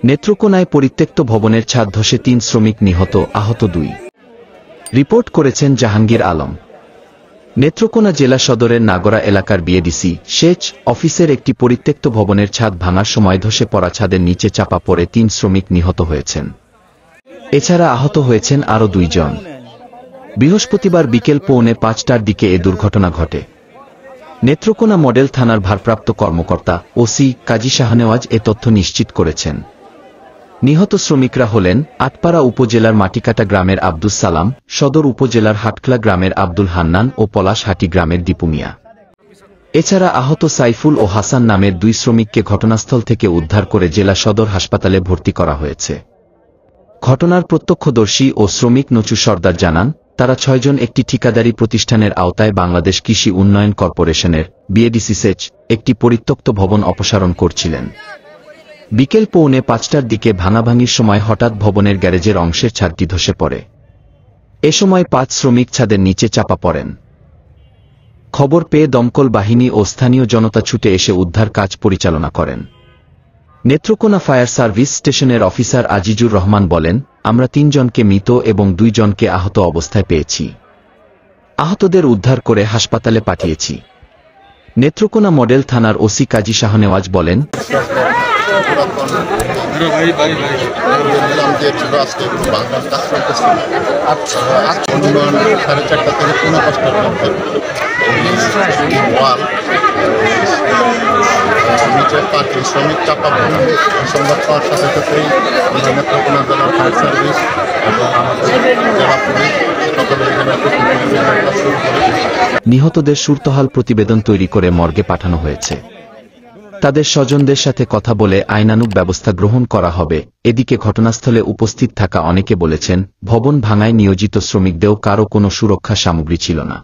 নেত্রকোনায় পরিত্যক্ত ভবনের ছাদ ধসে ৩ শ্রমিক নিহত, আহত ২। রিপোর্ট করেছেন জাহাঙ্গীর আলম। নেত্রকোনা জেলা সদরের নাগরা এলাকার বিএডিসি সেচ অফিসের একটি পরিত্যক্ত ভবনের ছাদ ভাঙার সময় ধসে পড়া ছাদের নিচে চাপা পড়ে ৩ শ্রমিক নিহত হয়েছেন। এছাড়া আহত হয়েছেন আরও ২ জন। বৃহস্পতিবার বিকেল 4:45টার দিকে এ দুর্ঘটনা ঘটে। নেত্রকোনা মডেল থানার ভারপ্রাপ্ত কর্মকর্তা ওসি কাজী শাহনেওয়াজ এ তথ্য নিশ্চিত করেছেন। নিহত শ্রমিকরা হলেন আটপাড়া উপজেলার মাটিকাটা গ্রামের আব্দুস সালাম, সদর উপজেলার হাটখলা গ্রামের আব্দুল হান্নান ও পলাশহাটি গ্রামের দীপু মিয়া। এছাড়া আহত সাইফুল ও হাসান নামের ২ শ্রমিককে ঘটনাস্থল থেকে উদ্ধার করে জেলা সদর হাসপাতালে ভর্তি করা হয়েছে। ঘটনার প্রত্যক্ষদর্শী ও শ্রমিক নচু সর্দার জানান, তারা ৬ জন একটি ঠিকাদারি প্রতিষ্ঠানের আওতায় বাংলাদেশ কৃষি উন্নয়ন কর্পোরেশনের বিএডিসি সেচ একটি পরিত্যক্ত ভবন অপসারণ করছিলেন। বিকেল 4:45টার দিকে ভাঙাভাঙির সময় হঠাৎ ভবনের গ্যারেজের অংশের ছাদটি ধসে পড়ে। এ সময় ৫ শ্রমিক ছাদের নিচে চাপা পড়েন। খবর পেয়ে দমকল বাহিনী ও স্থানীয় জনতা ছুটে এসে উদ্ধার কাজ পরিচালনা করেন। নেত্রকোনা ফায়ার সার্ভিস স্টেশনের অফিসার আজিজুর রহমান বলেন, আমরা ৩ জনকে মৃত এবং ২ জনকে আহত অবস্থায় পেয়েছি। আহতদের উদ্ধার করে হাসপাতালে পাঠিয়েছি। নেত্রকোনা মডেল থানার ওসি কাজী শাহনেওয়াজ বলেন, শ্রমিক চাপা সংবাদ পাওয়ার সাথে সাথেই আমরা নেত্রকোনা জেলার ফায়ার সার্ভিস এবং আমাদের জেলা পুলিশ নিহতদের সুরতহাল প্রতিবেদন তৈরি করে মর্গে পাঠানো হয়েছে। তাদের স্বজনদের সাথে কথা বলে আইনানুগ ব্যবস্থা গ্রহণ করা হবে। এদিকে ঘটনাস্থলে উপস্থিত থাকা অনেকে বলেছেন, ভবন ভাঙায় নিয়োজিত শ্রমিকদেরও কারও কোনো সুরক্ষা সামগ্রী ছিল না।